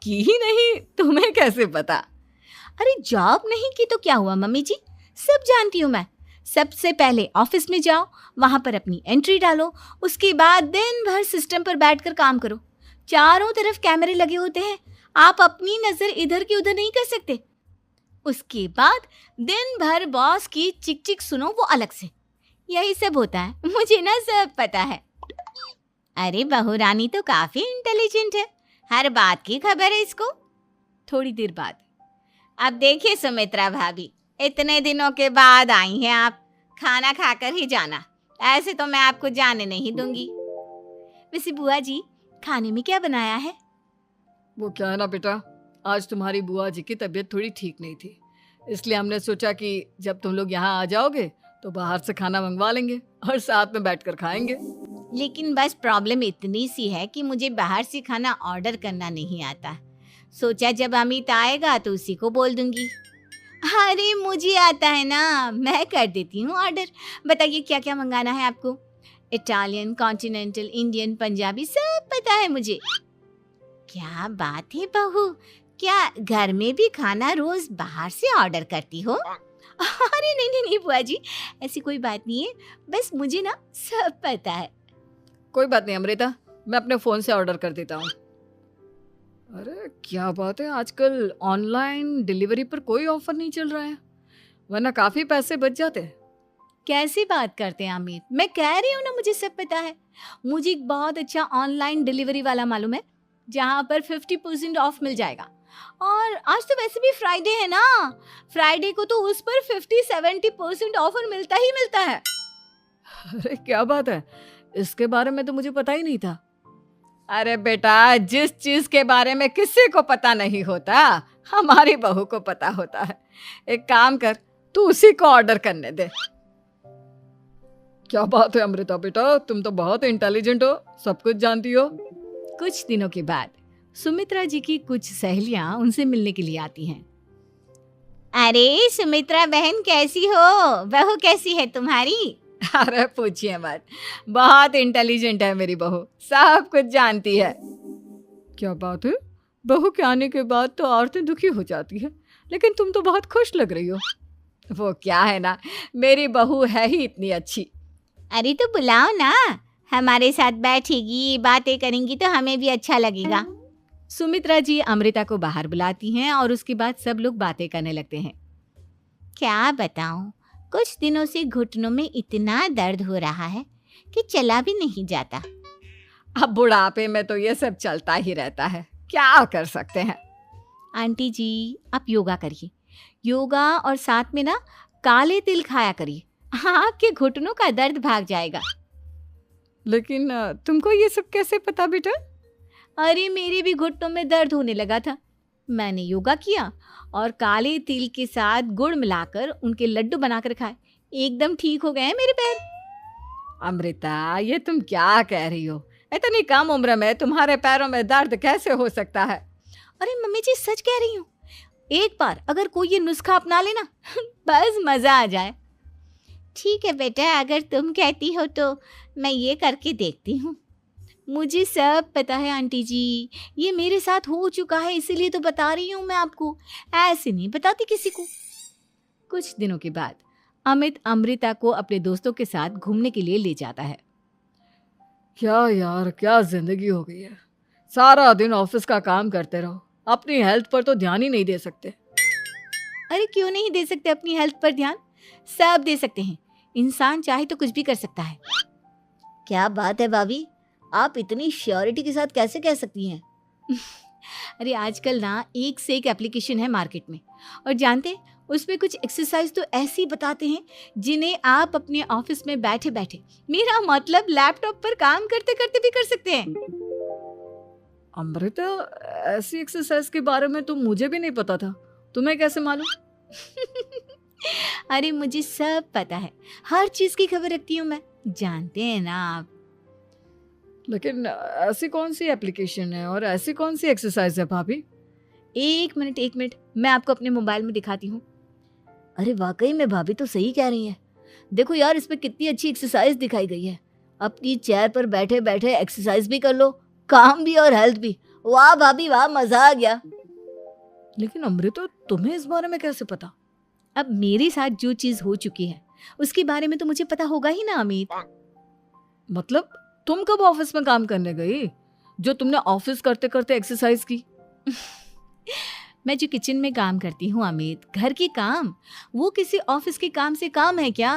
की ही नहीं, तुम्हें कैसे पता? अरे जॉब नहीं की तो क्या हुआ मम्मी जी, सब जानती हूँ मैं। सबसे पहले ऑफिस में जाओ, वहां पर अपनी एंट्री डालो, उसके बाद दिन भर सिस्टम पर बैठकर काम करो। चारों तरफ कैमरे लगे होते हैं, आप अपनी नजर इधर की उधर नहीं कर सकते। उसके बाद दिन भर बॉस की चिक चिक सुनो, वो अलग से। यही सब होता है, मुझे ना सब पता है। अरे बहू रानी तो काफी इंटेलिजेंट है, हर बात की खबर है इसको। थोड़ी देर बाद, अब देखिए सुमित्रा भाभी, इतने दिनों के बाद आई हैं आप, खाना खाकर ही जाना, ऐसे तो मैं आपको जाने नहीं दूंगी। वैसे बुआ जी, खाने में क्या बनाया है? वो क्या है ना बेटा, आज तुम्हारी बुआ जी की तबीयत थोड़ी ठीक नहीं थी, इसलिए हमने सोचा कि जब तुम लोग यहाँ आ जाओगे तो बाहर से खाना मंगवा लेंगे और साथ में बैठकर खाएंगे। लेकिन बस प्रॉब्लम इतनी सी है कि मुझे बाहर से खाना ऑर्डर करना नहीं आता। सोचा जब अमित आएगा तो उसी को बोल दूंगी। अरे मुझे आता है ना, मैं कर देती हूँ ऑर्डर। बताइए क्या क्या मंगाना है आपको? इटालियन, कॉन्टिनेंटल, इंडियन, पंजाबी, सब पता है मुझे। क्या बात है बहू, क्या घर में भी खाना रोज बाहर से ऑर्डर करती हो? अरे नहीं नहीं नहीं बुआ जी, ऐसी कोई बात नहीं है, बस मुझे ना सब पता है। कोई बात नहीं अमृता, मैं अपने फ़ोन से ऑर्डर कर देता हूँ। अरे क्या बात है, आजकल ऑनलाइन डिलीवरी पर कोई ऑफर नहीं चल रहा है, वरना काफ़ी पैसे बच जाते हैं। कैसी बात करते हैं अमित, मैं कह रही हूँ ना मुझे सब पता है। मुझे एक बहुत अच्छा ऑनलाइन डिलीवरी वाला मालूम है, जहाँ पर 50% ऑफ मिल जाएगा। और आज तो वैसे भी फ्राइडे है ना, फ्राइडे को तो उस पर 50-70% ऑफर मिलता ही मिलता है। अरे क्या बात है, इसके बारे में तो मुझे पता ही नहीं था। अरे बेटा, जिस चीज के बारे में किसी को पता नहीं होता, हमारी बहू को पता होता है। एक काम कर, तू उसी को ऑर्डर करने दे। क्या बात है अमृता बेटा, तुम तो बहुत इंटेलिजेंट हो, सब कुछ जानती हो। कुछ दिनों के बाद सुमित्रा जी की कुछ सहेलियां उनसे मिलने के लिए आती हैं। अरे सुमित्रा बहन कैसी हो, बहू कैसी है तुम्हारी? अरे पूछिए मत, बहुत इंटेलिजेंट है मेरी बहू, सब कुछ जानती है। क्या बात है, बहू के आने के बाद तो औरतें दुखी हो जाती है, लेकिन तुम तो बहुत खुश लग रही हो। वो क्या है ना, मेरी बहू है ही इतनी अच्छी। अरे तो बुलाओ ना, हमारे साथ बैठेगी, बातें करेंगी तो हमें भी अच्छा लगेगा। सुमित्रा जी अमृता को बाहर बुलाती हैं और उसके बाद सब लोग बातें करने लगते हैं। क्या बताऊं, कुछ दिनों से घुटनों में इतना दर्द हो रहा है कि चला भी नहीं जाता। अब बुढ़ापे में तो ये सब चलता ही रहता है, क्या कर सकते हैं। आंटी जी आप योगा करिए, योगा और साथ में ना काले तिल खाया करिए, आपके घुटनों का दर्द भाग जाएगा। लेकिन तुमको ये सब कैसे पता बेटा? अरे मेरे भी घुटनों में दर्द होने लगा था, मैंने योगा किया और काले तिल के साथ गुड़ मिलाकर उनके लड्डू बनाकर खाए, एकदम ठीक हो गए हैं मेरे पैर। अमृता, ये तुम क्या कह रही हो? इतनी कम उम्र में तुम्हारे पैरों में दर्द कैसे हो सकता है? अरे मम्मी जी सच कह रही हूँ, एक बार अगर कोई ये नुस्खा अपना लेना बस मजा आ जाए। ठीक है बेटा, अगर तुम कहती हो तो मैं ये करके देखती हूँ। मुझे सब पता है आंटी जी, ये मेरे साथ हो चुका है, इसीलिए तो बता रही हूँ मैं आपको, ऐसे नहीं बताती किसी को। कुछ दिनों के बाद अमित अमृता को अपने दोस्तों के साथ घूमने के लिए ले जाता है। क्या यार, क्या जिंदगी हो गई है, सारा दिन ऑफिस का काम करते रहो, अपनी हेल्थ पर तो ध्यान ही नहीं दे सकते। अरे क्यों नहीं दे सकते अपनी हेल्थ पर ध्यान, सब दे सकते हैं, इंसान चाहे तो कुछ भी कर सकता है। क्या बात है भाभी, आप इतनी श्योरिटी के साथ कैसे कह सकती हैं? अरे आजकल ना एक से एक एप्लीकेशन है मार्केट में, और जानते हैं उसमें कुछ एक्सरसाइज तो ऐसी बताते हैं जिन्हें आप अपने ऑफिस में बैठे बैठे, मेरा मतलब लैपटॉप पर काम करते करते भी कर सकते हैं। अमृता, ऐसी एक्सरसाइज के बारे में तो मुझे भी नहीं पता था, तुम्हें कैसे मालूम? अरे मुझे सब पता है, हर चीज की खबर रखती हूँ मैं, जानते हैं ना आप। लेकिन ऐसी कौन सी एप्लीकेशन है और ऐसी कौन सी एक्सरसाइज है भाभी? एक मिनट, मैं आपको अपने मोबाइल में दिखाती हूँ। अरे वाकई में भाभी तो सही कह रही हैं, देखो यार इस पे कितनी अच्छी एक्सरसाइज दिखाई गई है। अपनी चेयर पर बैठे बैठे एक्सरसाइज भी कर लो, काम भी और हेल्थ भी, वाह भाभी वाह, मजा आ गया। लेकिन अमृता, तुम्हें इस बारे में कैसे पता? अब मेरे साथ जो चीज हो चुकी है उसके बारे में तो मुझे पता होगा ही ना अमित। मतलब तुम कब ऑफिस में काम करने गई जो तुमने ऑफिस करते करते एक्सरसाइज की? मैं जो किचन में काम करती हूँ अमित, घर के काम, वो किसी ऑफिस के काम से काम है क्या?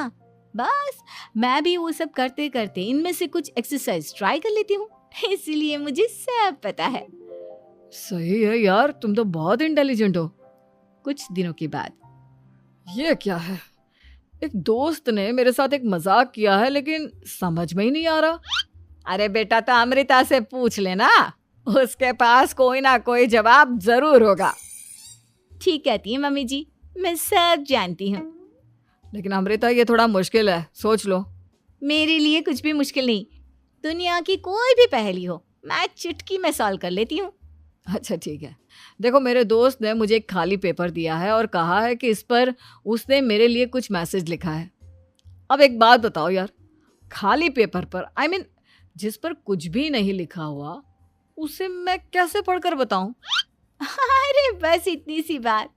बस मैं भी वो सब करते करते इनमें से कुछ एक्सरसाइज ट्राई कर लेती हूँ, इसीलिए मुझे सब पता है। सही है यार, तुम तो बहुत इंटेलिजेंट हो। कुछ दिनों के बाद, ये क्या है? एक दोस्त ने मेरे साथ एक मजाक किया है लेकिन समझ में ही नहीं आ रहा। अरे बेटा, तो अमृता से पूछ लेना, उसके पास कोई ना कोई जवाब जरूर होगा। ठीक कहती है मम्मी जी, मैं सब जानती हूँ। लेकिन अमृता, ये थोड़ा मुश्किल है, सोच लो। मेरे लिए कुछ भी मुश्किल नहीं, दुनिया की कोई भी पहेली हो मैं चुटकी में सॉल्व कर लेती हूँ। अच्छा ठीक है, देखो मेरे दोस्त ने मुझे एक खाली पेपर दिया है और कहा है कि इस पर उसने मेरे लिए कुछ मैसेज लिखा है। अब एक बात बताओ यार, खाली पेपर पर, आई मीन जिस पर कुछ भी नहीं लिखा हुआ, उसे मैं कैसे पढ़कर बताऊं? अरे बस इतनी सी बात,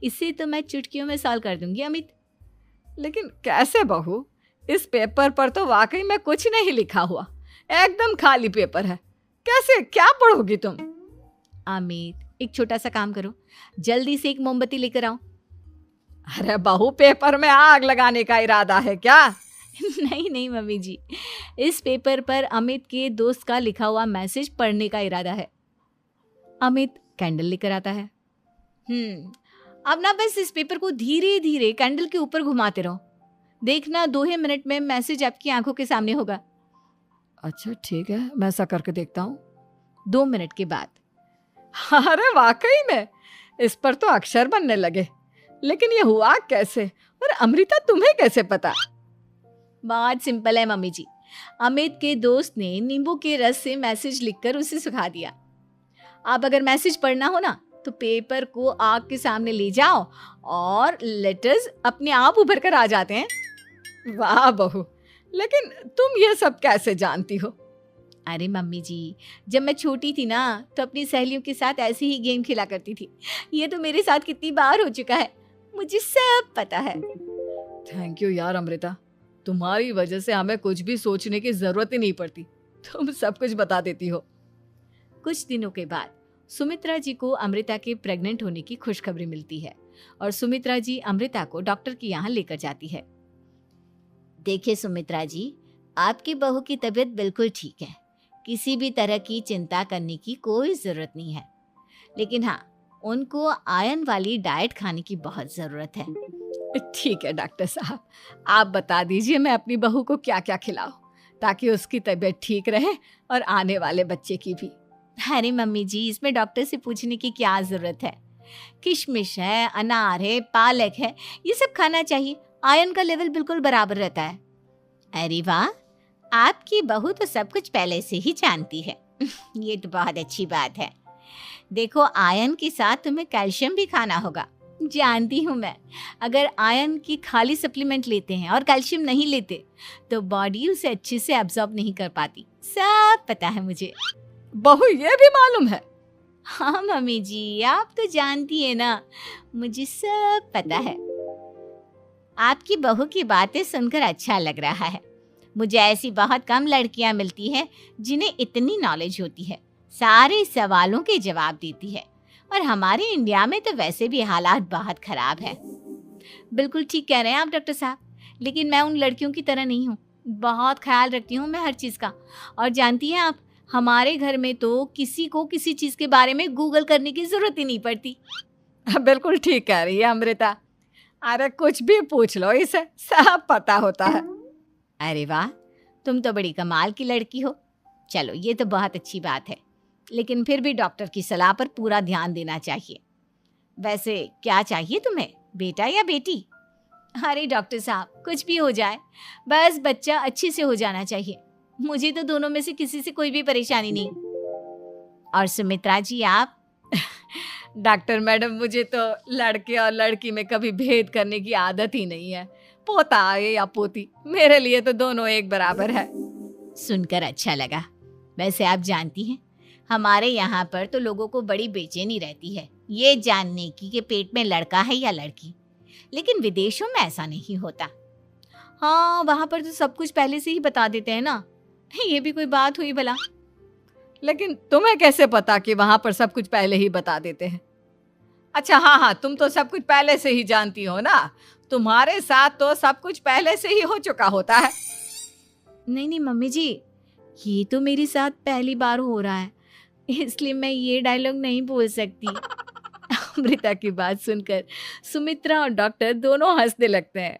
इसे तो मैं चुटकियों में सॉल्व कर दूंगी अमित। लेकिन कैसे बहू? इस पेपर पर तो वाकई में कुछ नहीं लिखा हुआ, एकदम खाली पेपर है, कैसे, क्या पढ़ोगी तुम? अमित, एक छोटा सा काम करो, जल्दी से एक मोमबत्ती लेकर आओ। अरे बहू, पेपर में आग लगाने का इरादा है क्या? नहीं नहीं मम्मी जी, इस पेपर पर अमित के दोस्त का लिखा हुआ मैसेज पढ़ने का इरादा है। अमित कैंडल लेकर आता है। अब ना बस इस पेपर को धीरे धीरे कैंडल के ऊपर घुमाते रहो, देखना 2 ही मिनट में मैसेज आपकी आंखों के सामने होगा। अच्छा ठीक है, मैं ऐसा करके देखता हूँ। 2 मिनट के बाद, अरे वाकई में इस पर तो अक्षर बनने लगे, लेकिन ये हुआ कैसे? और अमृता, तुम्हें कैसे पता? बहुत सिंपल है मम्मी जी, अमित के दोस्त ने नींबू के रस से मैसेज लिखकर उसे सुखा दिया। अब अगर मैसेज पढ़ना हो ना तो पेपर को आग के सामने ले जाओ और लेटर्स अपने आप उभर कर आ जाते हैं। वाह बहू, लेकिन तुम ये सब कैसे जानती हो? अरे मम्मी जी, जब मैं छोटी थी ना तो अपनी सहेलियों के साथ ऐसे ही गेम खेला करती थी। ये तो मेरे साथ कितनी बार हो चुका है, मुझे सब पता है। थैंक यू यार अमृता, तुम्हारी वजह से हमें कुछ भी सोचने की जरूरत ही नहीं पड़ती, तुम सब कुछ बता देती हो। कुछ दिनों के बाद सुमित्रा जी को अमृता के प्रेग्नेंट होने की खुशखबरी मिलती है और सुमित्रा जी अमृता को डॉक्टर के यहाँ लेकर जाती है। देखिए सुमित्रा जी, आपकी बहू की तबीयत बिल्कुल ठीक है, किसी भी तरह की चिंता करने की कोई ज़रूरत नहीं है, लेकिन हाँ, उनको आयरन वाली डाइट खाने की बहुत ज़रूरत है। ठीक है डॉक्टर साहब, आप बता दीजिए मैं अपनी बहू को क्या क्या खिलाऊं ताकि उसकी तबीयत ठीक रहे और आने वाले बच्चे की भी। अरे मम्मी जी, इसमें डॉक्टर से पूछने की क्या ज़रूरत है, किशमिश है, अनार है, पालक है, ये सब खाना चाहिए, आयरन का लेवल बिल्कुल बराबर रहता है। अरे वाह, आपकी बहू तो सब कुछ पहले से ही जानती है। ये तो बहुत अच्छी बात है। देखो, आयरन के साथ तुम्हें कैल्शियम भी खाना होगा। जानती हूँ मैं, अगर आयरन की खाली सप्लीमेंट लेते हैं और कैल्शियम नहीं लेते तो बॉडी उसे अच्छे से एब्जॉर्ब नहीं कर पाती, सब पता है मुझे। बहू, ये भी मालूम है? हाँ मम्मी जी, आप तो जानती है ना, मुझे सब पता है। आपकी बहू की बातें सुनकर अच्छा लग रहा है। मुझे ऐसी बहुत कम लड़कियां मिलती हैं जिन्हें इतनी नॉलेज होती है, सारे सवालों के जवाब देती है, और हमारे इंडिया में तो वैसे भी हालात बहुत खराब है। बिल्कुल ठीक कह रहे हैं आप डॉक्टर साहब, लेकिन मैं उन लड़कियों की तरह नहीं हूँ, बहुत ख्याल रखती हूँ मैं हर चीज़ का। और जानती हैं आप, हमारे घर में तो किसी को किसी चीज़ के बारे में गूगल करने की ज़रूरत ही नहीं पड़ती। बिल्कुल ठीक कह रही है अमृता, अरे कुछ भी पूछ लो, इसे सब पता होता है। अरे वाह, तुम तो बड़ी कमाल की लड़की हो। चलो, ये तो बहुत अच्छी बात है, लेकिन फिर भी डॉक्टर की सलाह पर पूरा ध्यान देना चाहिए। वैसे क्या चाहिए तुम्हें, बेटा या बेटी? अरे डॉक्टर साहब, कुछ भी हो जाए, बस बच्चा अच्छे से हो जाना चाहिए। मुझे तो दोनों में से किसी से कोई भी परेशानी नहीं। और सुमित्रा जी, आप? डॉक्टर मैडम, मुझे तो लड़के और लड़की में कभी भेद करने की आदत ही नहीं है, पोता आए या पोती, मेरे लिए तो दोनों एक बराबर है। सुनकर अच्छा लगा। वैसे आप जानती हैं, हमारे यहाँ पर तो लोगों को बड़ी बेचैनी रहती है ये जानने की कि पेट में लड़का है या लड़की, लेकिन विदेशों में ऐसा नहीं होता। हाँ, वहाँ पर तो सब कुछ पहले से ही बता देते हैं ना। ये भी कोई बात हुई भला? लेकिन तुम्हें कैसे पता कि वहां पर सब कुछ पहले ही बता देते हैं? अच्छा हाँ, तुम तो सब कुछ पहले से ही जानती हो ना, तुम्हारे साथ तो सब कुछ पहले से ही हो चुका होता है। नहीं मम्मी जी, ये तो मेरे साथ पहली बार हो रहा है, इसलिए मैं ये डायलॉग नहीं बोल सकती। अमृता की बात सुनकर सुमित्रा और डॉक्टर दोनों हंसने लगते हैं।